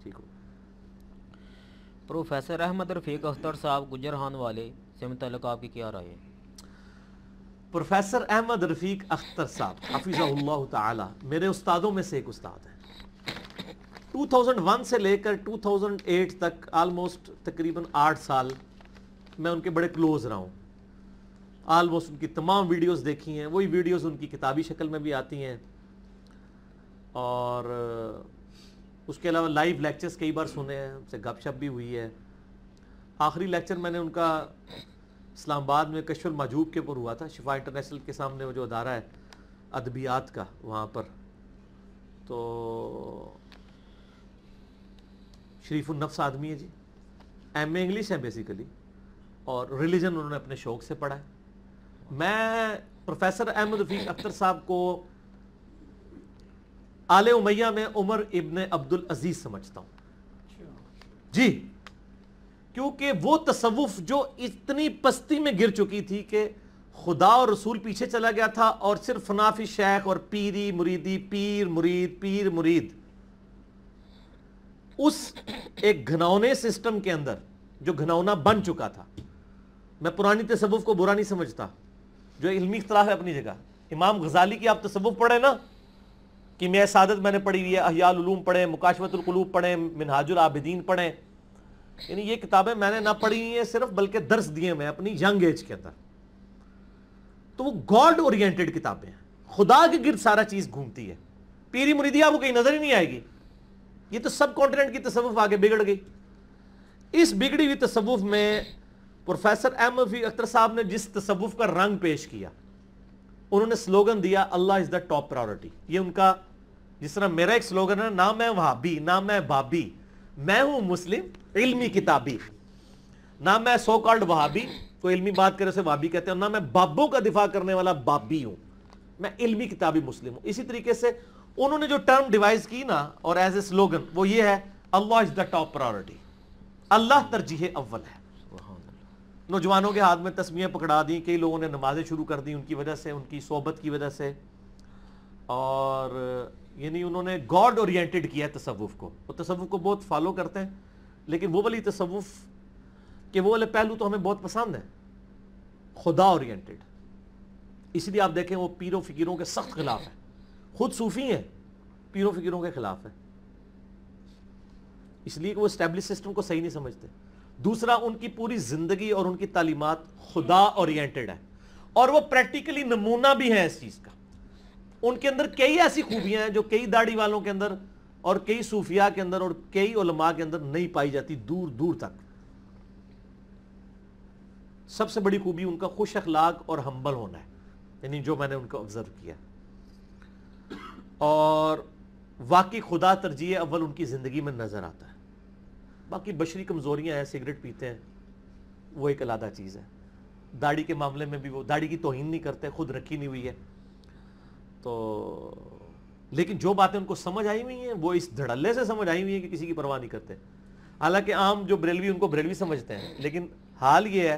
ٹھیک ہو. پروفیسر احمد رفیق اختر صاحب گجرہان والے سے متعلق آپ کی کیا رائے ہے؟ پروفیسر احمد رفیق اختر صاحب حفظہ اللہ تعالی میرے استادوں میں سے ایک استاد ہیں. 2001 سے لے کر 2008 تک آلموسٹ تقریباً 8 سال میں ان کے بڑے کلوز رہا ہوں. آلموسٹ ان کی تمام ویڈیوز دیکھی ہیں. وہی ویڈیوز ان کی کتابی شکل میں بھی آتی ہیں, اور اس کے علاوہ لائیو لیکچرز کئی بار سنے ہیں, ان سے گپ شپ بھی ہوئی ہے. آخری لیکچر میں نے ان کا اسلام آباد میں کشف المحجوب کے اوپر ہوا تھا, شفا انٹرنیشنل کے سامنے وہ جو ادارہ ہے ادبیات کا, وہاں پر. تو شریف النفس آدمی ہے جی, ایم اے انگلش ہے بیسیکلی, اور ریلیجن انہوں نے اپنے شوق سے پڑھا ہے. میں پروفیسر احمد رفیق اختر صاحب کو آل امیہ میں عمر ابن عبد العزیز سمجھتا ہوں جی, کیونکہ وہ تصوف جو اتنی پستی میں گر چکی تھی کہ خدا اور رسول پیچھے چلا گیا تھا, اور صرف فنافی شیخ اور پیری مریدی, پیر مرید پیر مرید, اس ایک گھنونے سسٹم کے اندر جو گھنونا بن چکا تھا. میں پرانی تصوف کو برا نہیں سمجھتا, جو علمی اختلاف ہے اپنی جگہ. امام غزالی کی آپ تصوف پڑھیں نا, کیمیاء سعادت میں نے پڑھی ہوئی ہے, احیاء العلوم پڑھیں, مکاشفۃ القلوب پڑھیں, منہاج العابدین پڑھیں. یعنی یہ کتابیں میں نے نہ پڑھی ہیں صرف, بلکہ درس دیے میں اپنی ینگ ایج کے اندر. تو وہ گاڈ اورینٹڈ کتابیں ہیں, خدا کے گرد سارا چیز گھومتی ہے. پیری مریدی آپ کو کہیں نظر ہی نہیں آئے گی. یہ تو سب کانٹیننٹ کی تصوف آگے بگڑ گئی. اس بگڑی ہوئی تصوف میں پروفیسر احمد رفیق اختر صاحب نے جس تصوف کا رنگ پیش کیا, انہوں نے سلوگن دیا اللہ از دا ٹاپ پرائورٹی. یہ ان کا, جس طرح میرا ایک سلوگن ہے, نہ میں وہابی نہ میں بابی, میں ہوں مسلم علمی کتابی. نہ میں سو کالڈ وہابی, کوئی علمی بات کرے اسے وہابی کہتے ہیں, نہ میں بابوں کا دفاع کرنے والا بابی ہوں, میں علمی کتابی مسلم ہوں. اسی طریقے سے انہوں نے جو ٹرم ڈیوائز کی نا, اور ایز اے سلوگن, وہ یہ ہے اللہ از دا ٹاپ پرائورٹی, اللہ ترجیح اول ہے. نوجوانوں کے ہاتھ میں تسمیاں پکڑا دیں, کئی لوگوں نے نمازیں شروع کر دیں ان کی وجہ سے, ان کی صحبت کی وجہ سے. اور یعنی انہوں نے گاڈ اورینٹڈ کیا ہے تصوف کو. وہ تصوف کو بہت فالو کرتے ہیں, لیکن وہ والی تصوف کے وہ والے پہلو تو ہمیں بہت پسند ہیں, خدا اورینٹڈ. اس لیے آپ دیکھیں وہ پیروں فقیروں کے سخت خلاف ہے. خود صوفی ہیں, پیروں فقیروں کے خلاف ہے, اس لیے کہ وہ اسٹیبلش سسٹم کو صحیح نہیں سمجھتے. دوسرا, ان کی پوری زندگی اور ان کی تعلیمات خدا اورینٹڈ ہے, اور وہ پریکٹیکلی نمونہ بھی ہے اس چیز کا. ان کے اندر کئی ایسی خوبیاں ہیں جو کئی داڑھی والوں کے اندر اور کئی صوفیاء کے اندر اور کئی علماء کے اندر نہیں پائی جاتی دور دور تک. سب سے بڑی خوبی ان کا خوش اخلاق اور ہمبل ہونا ہے, یعنی جو میں نے ان کو آبزرو کیا. اور واقعی خدا ترجیح اول ان کی زندگی میں نظر آتا ہے. باقی بشری کمزوریاں ہیں, سگریٹ پیتے ہیں, وہ ایک علیحدہ چیز ہے. داڑھی کے معاملے میں بھی وہ داڑھی کی توہین نہیں کرتے, خود رکھی نہیں ہوئی ہے. تو لیکن جو باتیں ان کو سمجھ آئی ہوئی ہیں وہ اس دھڑلے سے سمجھ آئی ہوئی ہیں کہ کسی کی پرواہ نہیں کرتے. حالانکہ عام جو بریلوی ان کو بریلوی سمجھتے ہیں, لیکن حال یہ ہے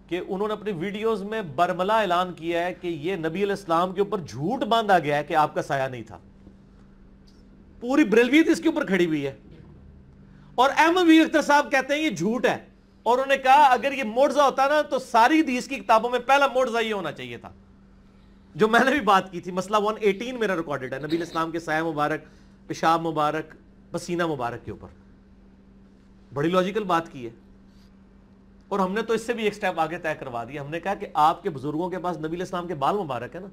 کہ انہوں نے اپنی ویڈیوز میں برملا اعلان کیا ہے کہ یہ نبی علیہ السلام کے اوپر جھوٹ باندھا گیا ہے کہ آپ کا سایہ نہیں تھا. پوری بریلویت اس کے اوپر کھڑی ہوئی ہے, اور احمد رفیق اختر صاحب کہتے ہیں یہ جھوٹ ہے. اور انہوں نے کہا اگر یہ معجزہ ہوتا نا تو ساری حدیث کی کتابوں میں پہلا معجزہ یہ ہونا چاہیے تھا, جو میں نے بھی بات کی تھی. مسئلہ 118 میرا ریکارڈڈ ہے, نبی علیہ السلام کے سایہ مبارک, پیشاب مبارک, پسینہ مبارک کے اوپر. بڑی لاجیکل بات کی ہے, اور ہم نے تو اس سے بھی ایک سٹیپ آگے طے کروا دیا. ہم نے کہا کہ آپ کے بزرگوں کے پاس نبی علیہ السلام کے بال مبارک ہے نا,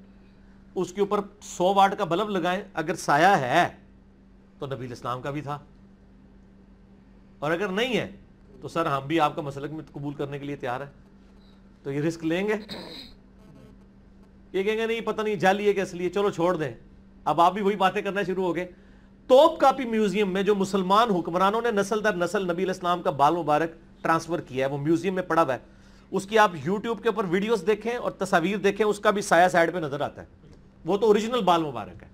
اس کے اوپر 100 واٹ کا بلب لگائیں, اگر سایہ ہے تو نبی علیہ السلام کا بھی تھا, اور اگر نہیں ہے تو سر ہم بھی آپ کا مسلک میں قبول کرنے کے لیے تیار ہیں. تو یہ رسک لیں گے؟ یہ کہیں گے نہیں پتہ نہیں جعلی ہے کہ اصلی ہے, چلو چھوڑ دیں. اب آپ بھی وہی باتیں کرنا شروع ہو گئے. توپ کاپی میوزیم میں جو مسلمان حکمرانوں نے نسل در نسل نبی علیہ السلام کا بال مبارک ٹرانسفر کیا ہے, وہ میوزیم میں پڑا ہوا ہے. اس کی آپ یوٹیوب کے اوپر ویڈیوز دیکھیں اور تصاویر دیکھیں, اس کا بھی سایہ سائڈ پہ نظر آتا ہے. وہ تو اوریجنل بال مبارک ہے.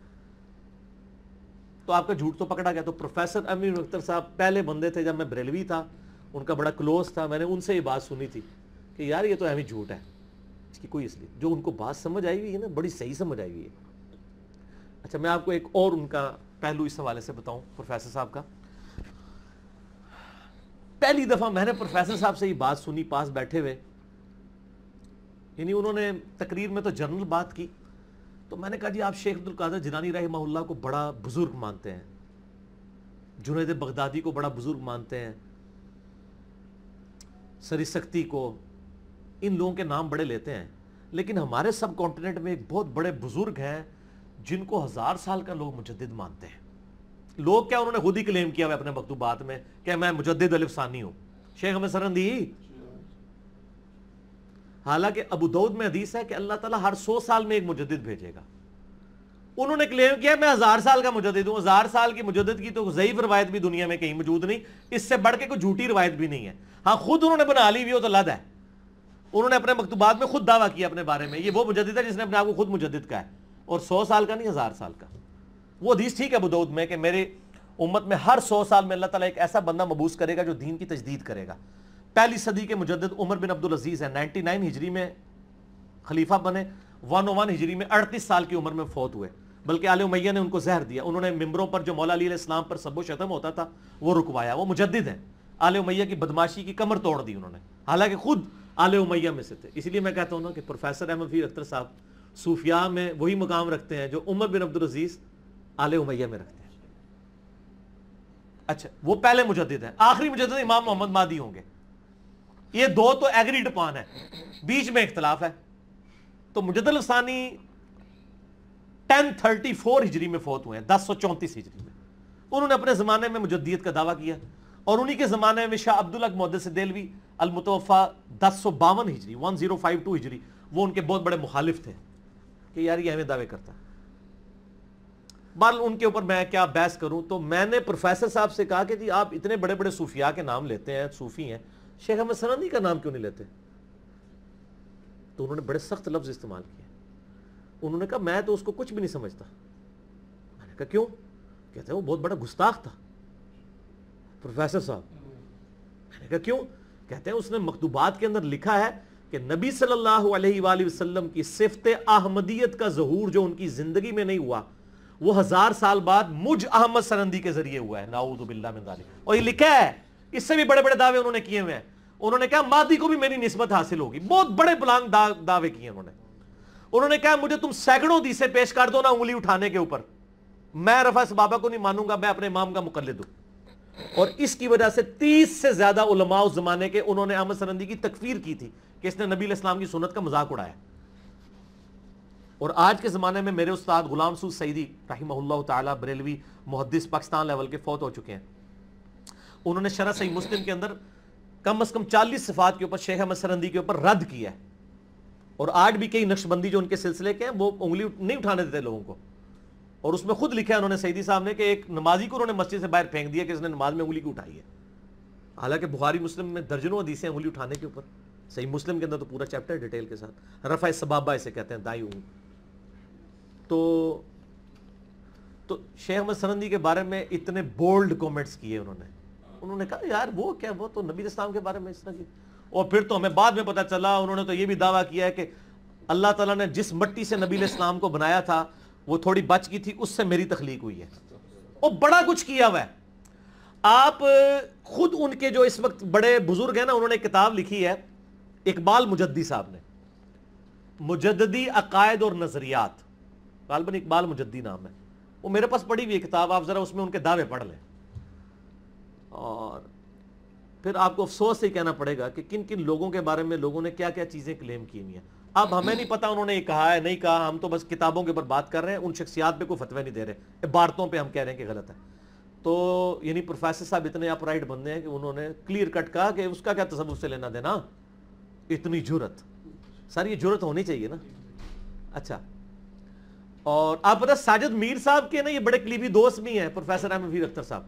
تو آپ کا جھوٹ تو پکڑا گیا. تو پروفیسر احمد اختر صاحب پہلے بندے تھے, جب میں بریلوی تھا ان کا بڑا کلوز تھا, میں نے ان سے یہ بات سنی تھی کہ یار یہ تو احمد جھوٹ ہے, اس کی کوئی اصلیت. جو ان کو بات سمجھ آئی ہوئی ہے نا, بڑی صحیح سمجھ آئی ہوئی ہے. اچھا میں آپ کو ایک اور ان کا پہلو اس حوالے سے بتاؤں پروفیسر صاحب کا. پہلی دفعہ میں نے پروفیسر صاحب سے یہ بات سنی پاس بیٹھے ہوئے، یعنی انہوں نے تقریر میں تو جنرل بات کی، تو میں نے کہا جی آپ شیخ عبدالقادر جیلانی رحمہ اللہ کو بڑا بزرگ مانتے ہیں، جنید بغدادی کو بڑا بزرگ مانتے ہیں، سری سختی کو، ان لوگوں کے نام بڑے لیتے ہیں، لیکن ہمارے سب کانٹیننٹ میں ایک بہت بڑے بزرگ ہیں جن کو 1000 سال کا لوگ مجدد مانتے ہیں۔ لوگ کیا، انہوں نے خود ہی کلیم کیا ہوا اپنے مکتوبات میں کہ میں مجدد الف ثانی ہوں، شیخ احمد سرہندی۔ حالانکہ ابو داؤد میں حدیث ہے کہ اللہ تعالیٰ ہر 100 سال میں ایک مجدد بھیجے گا، انہوں نے کلیم کیا میں 1000 سال کا مجدد ہوں۔ 1000 سال کی مجدد کی تو ضعیف روایت بھی دنیا میں کہیں موجود نہیں، اس سے بڑھ کے کوئی جھوٹی روایت بھی نہیں ہے۔ ہاں خود انہوں نے بنا لی ہوئی ہو تو لد ہے، انہوں نے اپنے مکتوبات میں خود دعویٰ کیا اپنے بارے میں، یہ وہ مجدد ہے جس نے اپنے آپ کو خود مجدد کہا ہے، اور 100 سال کا نہیں 1000 سال کا۔ وہ حدیث ٹھیک ہے ابو داؤد میں کہ میرے امت میں ہر 100 سال میں اللہ تعالیٰ ایک ایسا بندہ مبعوث کرے گا جو دین کی تجدید کرے گا۔ پہلی صدی کے مجدد عمر بن عبدالعزیز ہے، 99 ہجری میں خلیفہ بنے، 101 ہجری میں 38 سال کی عمر میں فوت ہوئے، بلکہ آل امیہ نے ان کو زہر دیا، انہوں نے ممبروں پر جو مولا علی علیہ السلام پر سب و شتم ہوتا تھا وہ رکوایا۔ وہ مجدد ہیں، آل امیہ کی بدماشی کی کمر توڑ دی انہوں نے، حالانکہ خود آل امیہ میں سے تھے۔ اسی لیے میں کہتا ہوں نا کہ پروفیسر احمد فقیر اختر صاحب صوفیاء میں وہی مقام رکھتے ہیں جو عمر بن عبدالعزیز آل امیہ میں رکھتے ہیں۔ اچھا وہ پہلے مجدد ہیں، آخری مجدد امام محمد مہدی ہوں گے، یہ دو تو ایگریڈ اپان ہے، بیچ میں اختلاف ہے۔ تو مجدد الثانی 1034 ہجری میں فوت ہوئے ہیں، 1034 ہجری میں۔ انہوں نے اپنے زمانے میں مجددیت کا دعویٰ کیا، اور انہی کے زمانے میں شاہ عبدالحق محدث دہلوی المتوفا 1052 ہجری 1052 ہجری، وہ ان کے بہت بڑے مخالف تھے کہ یار یہ ہمیں دعوے کرتا ہے۔ بہرحال ان کے اوپر میں کیا بحث کروں، تو میں نے پروفیسر صاحب سے کہا کہ جی آپ اتنے بڑے بڑے صوفیاء کے نام لیتے ہیں، صوفی ہیں، شیخ احمد سرہندی کا نام کیوں نہیں لیتے؟ تو انہوں نے بڑے سخت لفظ استعمال کیے، انہوں نے کہا میں تو اس کو کچھ بھی نہیں سمجھتا۔ میں نے کہا کیوں؟ کہتے ہیں وہ بہت بڑا گستاخ تھا پروفیسر صاحب۔ میں نے کہا کیوں؟ کہتے ہیں اس نے مکتوبات کے اندر لکھا ہے کہ نبی صلی اللہ علیہ وآلہ وسلم کی صفت احمدیت کا ظہور جو ان کی زندگی میں نہیں ہوا، وہ 1000 سال بعد مجھ احمد سرہندی کے ذریعے ہوا ہے، نعوذ باللہ من ذالک۔ اور یہ لکھا ہے، اس سے بھی بڑے بڑے دعوے انہوں نے کیے ہوئے ہیں۔ انہوں نے کہا مہدی کو بھی میری نسبت حاصل ہوگی، بہت بڑے بلانگ دعوے کیے انہوں نے کہا مجھے تم سینکڑوں حدیثیں پیش کر دو نا انگلی اٹھانے کے اوپر، میں رفع صحابہ کو نہیں مانوں گا، میں اپنے امام کا مقلد ہوں۔ اور اس کی وجہ سے 30 سے زیادہ علماء اس زمانے کے انہوں نے احمد سرہندی کی تکفیر کی تھی کہ اس نے نبی علیہ السلام کی سنت کا مذاق اڑایا۔ اور آج کے زمانے میں میرے استاد غلام سعود سعیدی رحمہ اللہ تعالی بریلوی محدث پاکستان لیول کے فوت ہو چکے ہیں، انہوں نے شرح صحیح مسلم کے اندر کم از کم 40 صفات کے اوپر شیخ احمد سرہندی کے اوپر رد کیا ہے۔ اور آج بھی کئی نقشبندی جو ان کے سلسلے کے ہیں وہ انگلی نہیں اٹھانے دیتے لوگوں کو، اور اس میں خود لکھا ہے انہوں نے سعیدی صاحب نے کہ ایک نمازی کو انہوں نے مسجد سے باہر پھینک دیا کہ اس نے نماز میں انگلی کیوں اٹھائی ہے، حالانکہ بخاری مسلم میں درجنوں حدیثیں انگلی اٹھانے کے اوپر، صحیح مسلم کے اندر تو پورا چیپٹر ڈیٹیل کے ساتھ، رفع سبابہ اسے کہتے ہیں، دائیں انگلی۔ تو شیخ احمد سرہندی کے بارے میں اتنے بولڈ کومنٹس کیے انہوں نے کہا یار وہ کیا، وہ تو نبی اسلام کے بارے میں اس طرح کی۔ اور پھر تو ہمیں بعد میں پتا چلا انہوں نے تو یہ بھی دعویٰ کیا ہے کہ اللہ تعالیٰ نے جس مٹی سے نبی علیہ السلام کو بنایا تھا وہ تھوڑی بچ گئی تھی، اس سے میری تخلیق ہوئی ہے۔ اور بڑا کچھ کیا ہوا ہے۔ آپ خود ان کے جو اس وقت بڑے بزرگ ہیں نا، انہوں نے ایک کتاب لکھی ہے، اقبال مجددی صاحب نے، مجددی عقائد اور نظریات، غالباً اقبال مجددی نام ہے، وہ میرے پاس پڑھی ہوئی کتاب، آپ ذرا اس میں ان کے دعوے پڑھ لیں، اور پھر آپ کو افسوس سے کہنا پڑے گا کہ کن کن لوگوں کے بارے میں لوگوں نے کیا کیا چیزیں کلیم کی ہوئی ہیں۔ اب ہمیں نہیں پتا انہوں نے یہ کہا ہے نہیں کہا، ہم تو بس کتابوں کے اوپر بات کر رہے ہیں، ان شخصیات پہ کوئی فتوی نہیں دے رہے، عبارتوں پہ ہم کہہ رہے ہیں کہ غلط ہے۔ تو یعنی پروفیسر صاحب اتنے اپ رائٹ بندے ہیں کہ انہوں نے کلیئر کٹ کہا کہ اس کا کیا تصوف سے لینا دینا، اتنی جرت، سر یہ جرت ہونی چاہیے نا۔ اچھا، اور آپ پتہ ساجد میر صاحب کے نا یہ بڑے قریبی دوست بھی ہیں پروفیسر احمد فقیر اختر صاحب،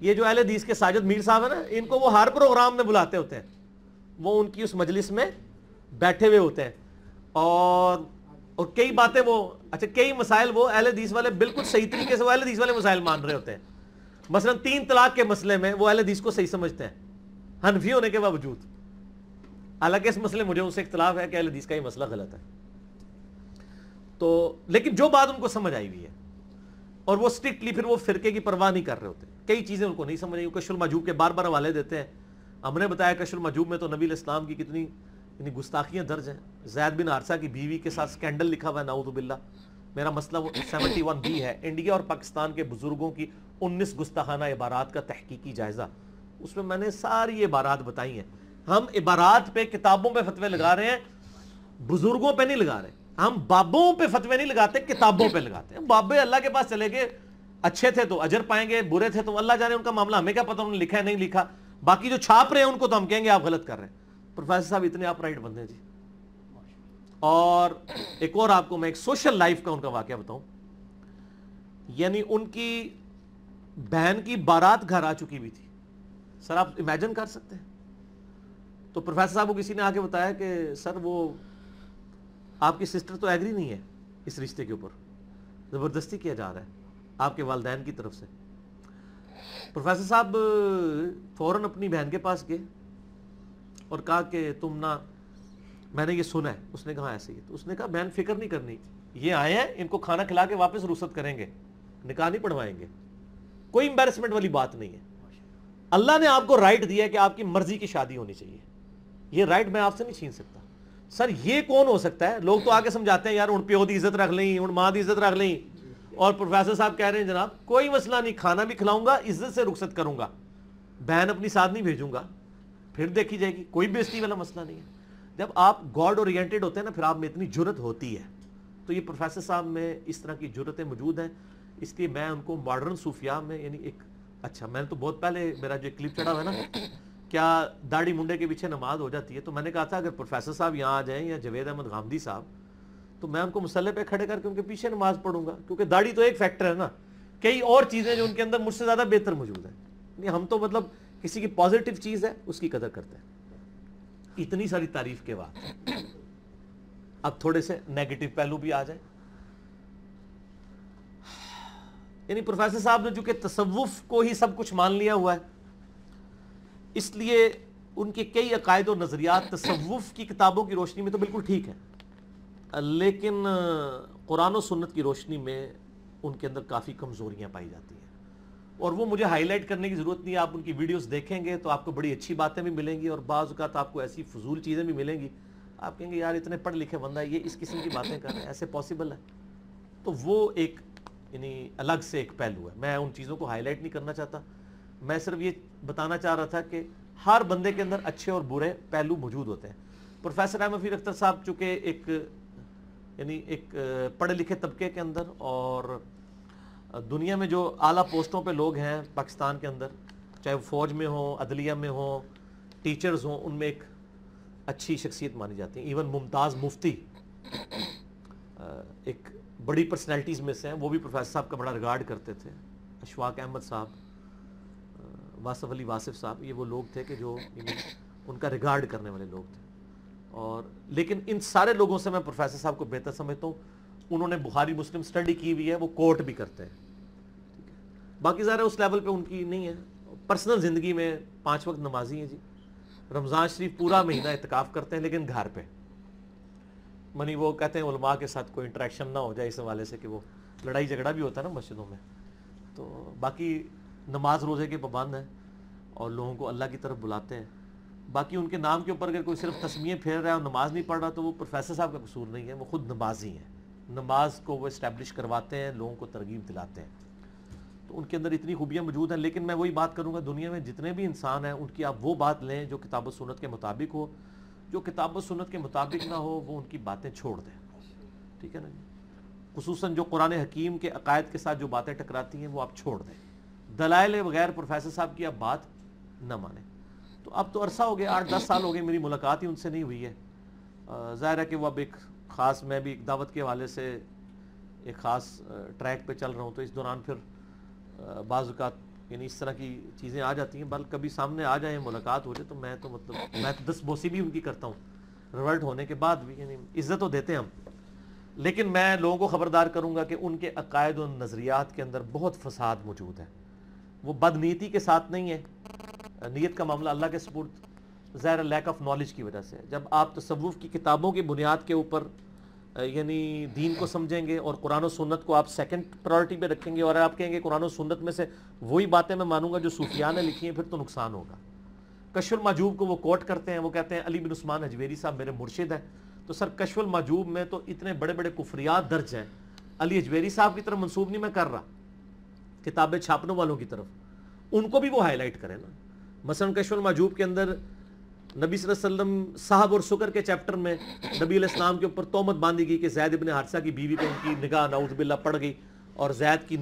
یہ جو اہل حدیث کے ساجد میر صاحب ہیں نا، ان کو وہ ہر پروگرام میں بلاتے ہوتے ہیں، وہ ان کی اس مجلس میں بیٹھے ہوئے ہوتے ہیں، اور کئی باتیں وہ کئی مسائل وہ اہل حدیث والے بالکل صحیح طریقے سے وہ اہل حدیث والے مسائل مان رہے ہوتے ہیں۔ مثلا 3 طلاق کے مسئلے میں وہ اہل حدیث کو صحیح سمجھتے ہیں حنفی ہونے کے باوجود، حالانکہ اس مسئلے مجھے ان سے اختلاف ہے کہ اہل حدیث کا یہ مسئلہ غلط ہے۔ تو لیکن جو بات ان کو سمجھ آئی ہوئی ہے اور وہ اسٹرکٹلی پھر وہ فرقے کی پرواہ نہیں کر رہے ہوتے. کئی چیزیں ان کو نہیں سمجھ آئی. کشف المحجوب کے بار بار حوالے دیتے ہیں. ہم نے بتایا کشف المحجوب میں تو نبی علیہ السلام کی کتنی گستاخیاں درج ہیں. زید بن حارثہ کی بیوی کے ساتھ سکینڈل لکھا ہوا ہے, نعوذ باللہ. میرا مسئلہ وہ 71B ہے, انڈیا اور پاکستان کے بزرگوں کی 19 گستاخانہ عبارات کا تحقیقی جائزہ. اس میں نے ساری عبارات بتائی ہیں. ہم عبارات پہ, کتابوں پہ فتوے لگا رہے ہیں, بزرگوں پہ نہیں لگا رہے. ہم بابوں پہ فتوے نہیں لگاتے, کتابوں پہ لگاتے ہیں. بابے اللہ کے پاس چلے گئے, اچھے تھے تو اجر پائیں گے, برے تھے تو اللہ جانے ان کا معاملہ, ہمیں کیا پتہ انہوں نے لکھا ہے نہیں لکھا. باقی جو چھاپ رہے ہیں ان کو تو ہم کہیں گے آپ غلط کر رہے ہیں. پروفیسر صاحب اتنے آپ رائٹ بندے ہیں جی. اور ایک اور آپ کو میں ایک سوشل لائف کا ان کا واقعہ بتاؤں. یعنی ان کی بہن کی بارات گھر آ چکی بھی تھی. سر آپ امیجن کر سکتے ہیں. تو پروفیسر صاحب کو کسی نے آ کے بتایا کہ سر وہ آپ کی سسٹر تو ایگری نہیں ہے اس رشتے کے اوپر, زبردستی کیا جا رہا ہے آپ کے والدین کی طرف سے. پروفیسر صاحب فوراً اپنی بہن کے پاس گئے اور کہا کہ تم نہ, میں نے یہ سنا ہے. اس نے کہا ایسے ہی. تو اس نے کہا بہن فکر نہیں کرنی, یہ آئے ہیں, ان کو کھانا کھلا کے واپس رخصت کریں گے, نکاح نہیں پڑھوائیں گے. کوئی امبیرسمنٹ والی بات نہیں ہے. اللہ نے آپ کو رائٹ دیا ہے کہ آپ کی مرضی کی شادی ہونی چاہیے. یہ رائٹ میں آپ سے نہیں چھین سکتا. سر یہ کون ہو سکتا ہے؟ لوگ تو آگے سمجھاتے ہیں یار ان پیو دی عزت رکھ لیں, ان ماں دی عزت رکھ لیں. اور پروفیسر صاحب کہہ رہے ہیں جناب کوئی مسئلہ نہیں, کھانا بھی کھلاؤں گا, عزت سے رخصت کروں گا, بہن اپنی ساتھ نہیں بھیجوں گا, پھر دیکھی جائے گی, کوئی بےزتی والا مسئلہ نہیں ہے. جب آپ گاڈ اورینٹڈ ہوتے ہیں نا, پھر آپ میں اتنی جرت ہوتی ہے. تو یہ پروفیسر صاحب میں اس طرح کی جرتیں موجود ہیں. اس لیے میں ان کو ماڈرن صوفیاء میں, یعنی ایک اچھا, میں نے تو بہت پہلے میرا جو کلپ چڑھا ہوا ہے نا, کیا داڑھی منڈے کے پیچھے نماز ہو جاتی ہے, تو میں نے کہا تھا اگر پروفیسر صاحب یہاں آ جائیں یا جوید احمد غامدی صاحب, تو میں ان کو مصلی پہ کھڑے کر کے ان کے پیچھے نماز پڑھوں گا, کیونکہ داڑھی تو ایک فیکٹر ہے نا, کئی اور چیزیں جو ان کے اندر مجھ سے زیادہ بہتر موجود ہیں. ہم تو مطلب کسی کی پازیٹیو چیز ہے اس کی قدر کرتے ہیں. اتنی ساری تعریف کے بعد اب تھوڑے سے نیگیٹو پہلو بھی آ جائیں. یعنی پروفیسر صاحب نے چونکہ تصوف کو ہی سب کچھ مان لیا ہوا ہے, اس لیے ان کے کئی عقائد و نظریات تصوف کی کتابوں کی روشنی میں تو بالکل ٹھیک ہے, لیکن قرآن و سنت کی روشنی میں ان کے اندر کافی کمزوریاں پائی جاتی ہیں. اور وہ مجھے ہائی لائٹ کرنے کی ضرورت نہیں ہے, آپ ان کی ویڈیوز دیکھیں گے تو آپ کو بڑی اچھی باتیں بھی ملیں گی, اور بعض اوقات آپ کو ایسی فضول چیزیں بھی ملیں گی, آپ کہیں گے یار اتنے پڑھ لکھے بندہ یہ اس قسم کی باتیں کر رہے ہیں, ایسے پاسبل ہے؟ تو وہ ایک یعنی الگ سے ایک پہلو ہے. میں ان چیزوں کو ہائی لائٹ نہیں کرنا چاہتا, میں صرف یہ بتانا چاہ رہا تھا کہ ہر بندے کے اندر اچھے اور برے پہلو موجود ہوتے ہیں. پروفیسر احمد فیر اختر صاحب چونکہ ایک یعنی ایک پڑھے لکھے طبقے کے اندر, اور دنیا میں جو اعلیٰ پوسٹوں پہ لوگ ہیں پاکستان کے اندر, چاہے وہ فوج میں ہوں, عدلیہ میں ہوں, ٹیچرز ہوں, ان میں ایک اچھی شخصیت مانی جاتی ہیں. ایون ممتاز مفتی ایک بڑی پرسنالٹیز میں سے ہیں, وہ بھی پروفیسر صاحب کا بڑا ریگارڈ کرتے تھے. اشفاق احمد صاحب, واصف علی واصف صاحب, یہ وہ لوگ تھے کہ جو ان کا ریگارڈ کرنے والے لوگ تھے. اور لیکن ان سارے لوگوں سے میں پروفیسر صاحب کو بہتر سمجھتا ہوں. انہوں نے بخاری مسلم سٹڈی کی ہوئی ہے, وہ کوٹ بھی کرتے ہیں. باقی ظاہر ہے اس لیول پہ ان کی نہیں ہے. پرسنل زندگی میں 5 وقت نمازی ہیں جی. رمضان شریف پورا مہینہ اعتکاف کرتے ہیں, لیکن گھر پہ منی وہ کہتے ہیں علماء کے ساتھ کوئی انٹریکشن نہ ہو جائے اس حوالے سے کہ وہ لڑائی جھگڑا بھی ہوتا ہے نا مسجدوں میں. تو باقی نماز روزے کے پابند ہیں اور لوگوں کو اللہ کی طرف بلاتے ہیں. باقی ان کے نام کے اوپر اگر کوئی صرف تسمیہ پھیر رہا ہے اور نماز نہیں پڑھ رہا, تو وہ پروفیسر صاحب کا قصور نہیں ہے, وہ خود نمازی ہیں. نماز کو وہ اسٹیبلش کرواتے ہیں, لوگوں کو ترغیب دلاتے ہیں. تو ان کے اندر اتنی خوبیاں موجود ہیں. لیکن میں وہی بات کروں گا, دنیا میں جتنے بھی انسان ہیں ان کی آپ وہ بات لیں جو کتاب و سنت کے مطابق ہو. جو کتاب و سنت کے مطابق نہ ہو وہ ان کی باتیں چھوڑ دیں, ٹھیک ہے نا جی. خصوصاً جو قرآن حکیم کے عقائد کے ساتھ جو باتیں ٹکراتی ہیں وہ آپ چھوڑ دیں. دلائل بغیر پروفیسر صاحب کی آپ بات نہ مانیں. تو اب تو عرصہ ہو گیا, 8-10 سال ہو گئے, میری ملاقات ہی ان سے نہیں ہوئی ہے. ظاہر ہے کہ وہ اب ایک خاص, میں بھی ایک دعوت کے حوالے سے ایک خاص ٹریک پہ چل رہا ہوں, تو اس دوران پھر بعض اوقات یعنی اس طرح کی چیزیں آ جاتی ہیں. بلکہ کبھی سامنے آ جائیں, ملاقات ہو جائے, تو میں تو مطلب میں دس بوسی بھی ان کی کرتا ہوں, ریورٹ ہونے کے بعد بھی. یعنی عزت تو دیتے ہیں ہم, لیکن میں لوگوں کو خبردار کروں گا کہ ان کے عقائد و نظریات کے اندر بہت فساد موجود ہے. وہ بدنیتی کے ساتھ نہیں ہے, نیت کا معاملہ اللہ کے سپرد, ظاہر لیک آف نالج کی وجہ سے. جب آپ تصوف کی کتابوں کی بنیاد کے اوپر یعنی دین کو سمجھیں گے اور قرآن و سنت کو آپ سیکنڈ پرائرٹی پہ رکھیں گے اور آپ کہیں گے قرآن و سنت میں سے وہی باتیں میں مانوں گا جو صوفیاء نے لکھی ہیں، پھر تو نقصان ہوگا۔ کشف المحجوب کو وہ کوٹ کرتے ہیں، وہ کہتے ہیں علی بن عثمان حجویری صاحب میرے مرشد ہیں، تو سر کشف المحجوب میں تو اتنے بڑے بڑے کفریات درج ہیں، علی حجویری صاحب کی طرف منسوب نہیں میں کر رہا، کتابیں چھاپنے والوں کی طرف، ان کو بھی وہ ہائی لائٹ کریں نا۔ مثلا کشف المحجوب کے اندر نبی صلی اللہ علیہ وسلم صاحب اور سکر کے چیپٹر میں نبی علیہ السلام کے اوپر تہمت باندھی گئی کہ زید ابن حارثہ کی بیوی پہ ان کی نگاہ نعوذ باللہ پڑ گئی اور زید کی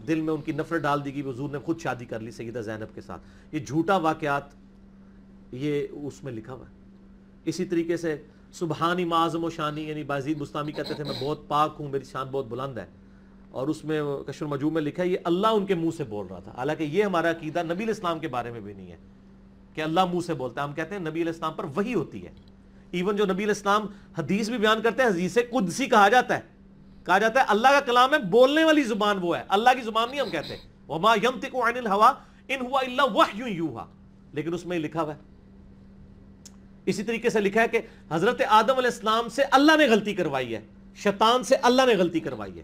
دل میں ان کی نفرت ڈال دی گئی، حضور نے خود شادی کر لی سیدہ زینب کے ساتھ۔ یہ جھوٹا واقعات یہ اس میں لکھا ہوا ہے۔ اسی طریقے سے سبحانی معظم و شانی، یعنی بازید بستامی کہتے تھے میں بہت پاک ہوں، میری شان بہت بلند ہے، اور اس میں کشف المحجوب میں لکھا ہے یہ اللہ ان کے منہ سے بول رہا تھا، حالانکہ یہ ہمارا عقیدہ نبی علیہ السلام کے بارے میں بھی نہیں ہے کہ اللہ منہ سے بولتا ہے۔ ہم کہتے ہیں نبی علیہ السلام پر وحی ہوتی ہے، ایون جو نبی علیہ السلام حدیث بھی بیان کرتے ہیں، حدیث قدسی کہا جاتا ہے اللہ کا کلام ہے، بولنے والی زبان وہ ہے، اللہ کی زبان نہیں ہم کہتے وما ينطق عن الهوى ان هو الا وحی یوحى، لیکن اس میں لکھا ہوا ہے۔ اسی طریقے سے لکھا ہے کہ حضرت آدم علیہ السلام سے اللہ نے غلطی کروائی ہے، شیطان سے اللہ نے غلطی کروائی ہے،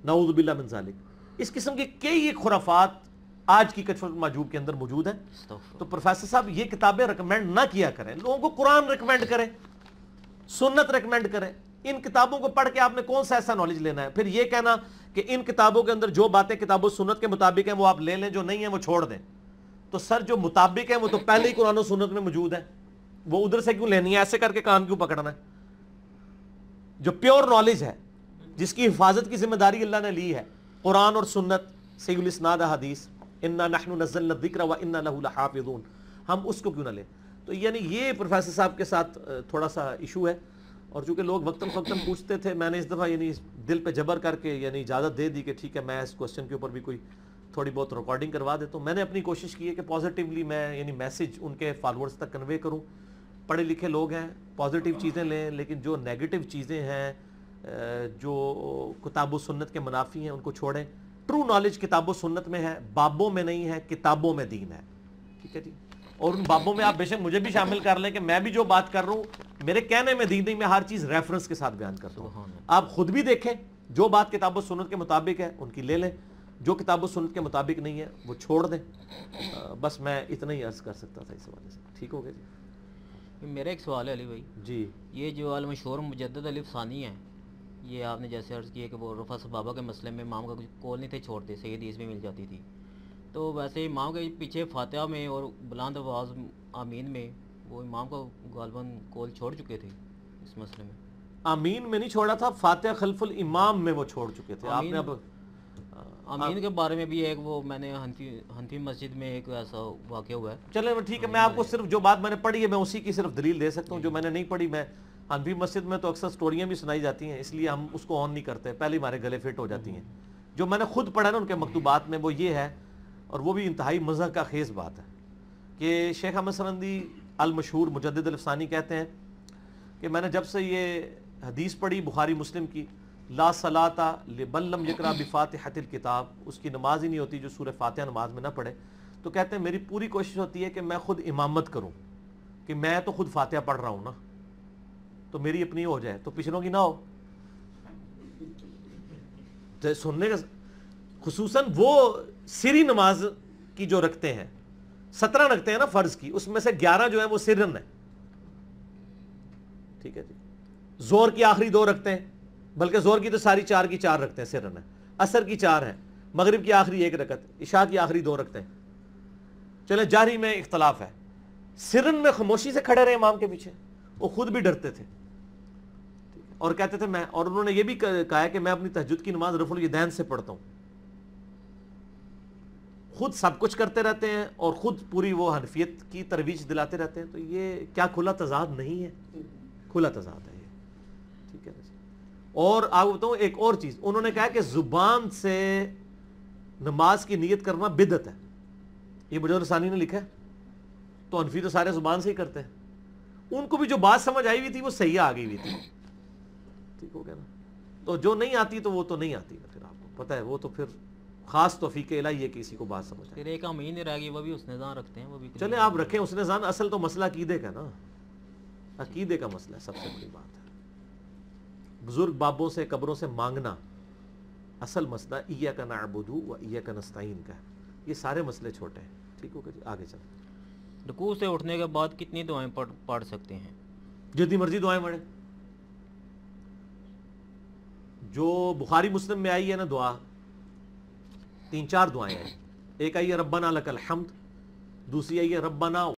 نعوذ باللہ من ذالک۔ اس قسم کے کئی خرافات آج کی کشف المحجوب کے اندر موجود ہیں۔ تو پروفیسر صاحب یہ کتابیں ریکمینڈ نہ کیا کریں، لوگوں کو قرآن ریکمینڈ کریں، سنت ریکمینڈ کریں۔ ان کتابوں کو پڑھ کے آپ نے کون سا ایسا نالج لینا ہے؟ پھر یہ کہنا کہ ان کتابوں کے اندر جو باتیں کتاب و سنت کے مطابق ہیں وہ آپ لے لیں، جو نہیں ہیں وہ چھوڑ دیں۔ تو سر جو مطابق ہیں وہ تو پہلے ہی قرآن و سنت میں موجود ہیں، وہ ادھر سے کیوں لینی ہے؟ ایسے کر کے کان کیوں پکڑنا ہے؟ جو پیور نالج ہے، جس کی حفاظت کی ذمہ داری اللہ نے لی ہے، قرآن اور سنت، صحیح الاسناد حدیث، انا نحن نزلنا الذکر وانا له لحافظون، ہم اس کو کیوں نہ لیں؟ تو یعنی یہ پروفیسر صاحب کے ساتھ تھوڑا سا ایشو ہے، اور چونکہ لوگ وقتاً فوقتاً پوچھتے تھے، میں نے اس دفعہ یعنی دل پہ جبر کر کے یعنی اجازت دے دی کہ ٹھیک ہے میں اس کوسچن کے اوپر بھی کوئی تھوڑی بہت ریکارڈنگ کروا دیتا ہوں۔ میں نے اپنی کوشش کی ہے کہ پازیٹیولی میں یعنی میسج ان کے فالورز تک کنوے کروں۔ پڑھے لکھے لوگ ہیں، پازیٹیو چیزیں لیں، لیکن جو نیگیٹو چیزیں ہیں، جو کتاب و سنت کے منافی ہیں، ان کو چھوڑیں۔ ٹرو نالج کتاب و سنت میں ہے، بابوں میں نہیں ہے، کتابوں میں دین ہے، ٹھیک ہے جی۔ اور ان بابوں میں آپ بے شک مجھے بھی شامل کر لیں کہ میں بھی جو بات کر رہا ہوں میرے کہنے میں دین نہیں، میں ہر چیز ریفرنس کے ساتھ بیان کرتا ہوں۔ آپ خود بھی دیکھیں، جو بات کتاب و سنت کے مطابق ہے ان کی لے لیں، جو کتاب و سنت کے مطابق نہیں ہے وہ چھوڑ دیں۔ بس میں اتنا ہی عرض کر سکتا تھا اس حوالے سے، ٹھیک ہو گیا جی۔ میرا ایک سوال ہے علی بھائی جی، یہ جو المشہور مجدد علی ثانی ہیں، یہ آپ نے جیسے عرض کیا کہ وہ رفع صحابہ کے مسئلے میں امام کا کچھ کول نہیں تھے چھوڑتے، صحیح حدیث بھی مل جاتی تھی، تو ویسے امام کے پیچھے فاتحہ میں اور بلند آواز آمین میں وہ امام کا غالباً کول چھوڑ چکے تھے اس مسئلے میں۔ آمین میں نہیں چھوڑا تھا، فاتحہ خلف الامام میں وہ چھوڑ چکے تھے۔ آپ نے اب آمین کے بارے میں بھی ایک وہ میں نے حنفی مسجد میں ایک ایسا واقعہ ہوا ہے۔ چلیں ٹھیک ہے، میں آپ کو صرف جو بات میں نے پڑھی ہے میں اسی کی صرف دلیل دے سکتا ہوں، جو میں نے نہیں پڑھی میں حنفی مسجد میں تو اکثر سٹوریاں بھی سنائی جاتی ہیں، اس لیے ہم اس کو آن نہیں کرتے، پہلے ہمارے گلے فٹ ہو جاتی ہیں۔ جو میں نے خود پڑھا نا ان کے مکتوبات میں وہ یہ ہے، اور وہ بھی انتہائی مزہ کا خیز بات ہے، کہ شیخ احمد سرندی المشہور مجدد الفسانی کہتے ہیں کہ میں نے جب سے یہ حدیث پڑھی بخاری مسلم کی، لا صلاۃ لمن لم یقرأ بفاتحۃ الکتاب، اس کی نماز ہی نہیں ہوتی جو سورہ فاتحہ نماز میں نہ پڑھے، تو کہتے ہیں میری پوری کوشش ہوتی ہے کہ میں خود امامت کروں، کہ میں تو خود فاتحہ پڑھ رہا ہوں نا، تو میری اپنی ہو جائے تو پچھلوں کی نہ ہو۔ تو سننے کا خصوصاً وہ سری نماز کی جو رکھتے ہیں، 17 رکھتے ہیں نا فرض کی، اس میں سے 11 جو ہیں وہ سرن ہے، ٹھیک ہے جی۔ زور کی آخری 2 رکھتے ہیں، بلکہ زور کی تو ساری 4 کی 4 رکھتے ہیں، سرن ہے۔ عصر کی 4 ہیں، مغرب کی آخری 1 رکعت، عشاء کی آخری 2 رکھتے ہیں۔ چلے جاری میں اختلاف ہے، سرن میں خاموشی سے کھڑے رہے امام کے پیچھے، وہ خود بھی ڈرتے تھے اور کہتے تھے میں، اور انہوں نے یہ بھی کہا ہے کہ میں اپنی تہجد کی نماز رفع الیدین سے پڑھتا ہوں، خود سب کچھ کرتے رہتے ہیں اور خود پوری وہ حنفیت کی ترویج دلاتے رہتے ہیں۔ تو یہ کیا کھلا تضاد نہیں ہے؟ کھلا تضاد ہے یہ، ٹھیک ہے۔ اور آپ بتاؤں ایک اور چیز، انہوں نے کہا کہ زبان سے نماز کی نیت کرنا بدعت ہے، یہ مجدد ثانی نے لکھا ہے۔ تو حنفی تو سارے زبان سے ہی کرتے ہیں، ان کو بھی جو بات سمجھ آئی ہوئی تھی وہ صحیح آ گئی ہوئی تھی، ٹھیک ہو گیا نا۔ تو جو نہیں آتی تو وہ تو نہیں آتی، پھر آپ کو پتہ ہے وہ تو پھر خاص توفیق الہی ہے کہ کسی کو بات سمجھ آئے۔ پھر ایک امین رہ گئی، وہ بھی حسن ظن رکھتے ہیں، وہ بھی چلیں آپ رکھیں حسن ظن، اصل تو مسئلہ عقیدے کا نا، عقیدے کا مسئلہ ہے، سب سے بڑی بات ہے۔ بزرگ بابوں سے قبروں سے مانگنا اصل مسئلہ ایاک نعبد و ایاک نستعین کا ہے، یہ سارے مسئلے چھوٹے ہیں، ٹھیک ہو گیا جی، آگے چلیں۔ رکوع سے اٹھنے کے بعد کتنی دعائیں پڑھ سکتے ہیں؟ جتنی مرضی دعائیں پڑھیں، جو بخاری مسلم میں آئی ہے نا دعا، 3-4 دعائیں ہیں، ایک آئی ہے ربنا لک الحمد، دوسری آئی ہے ربنا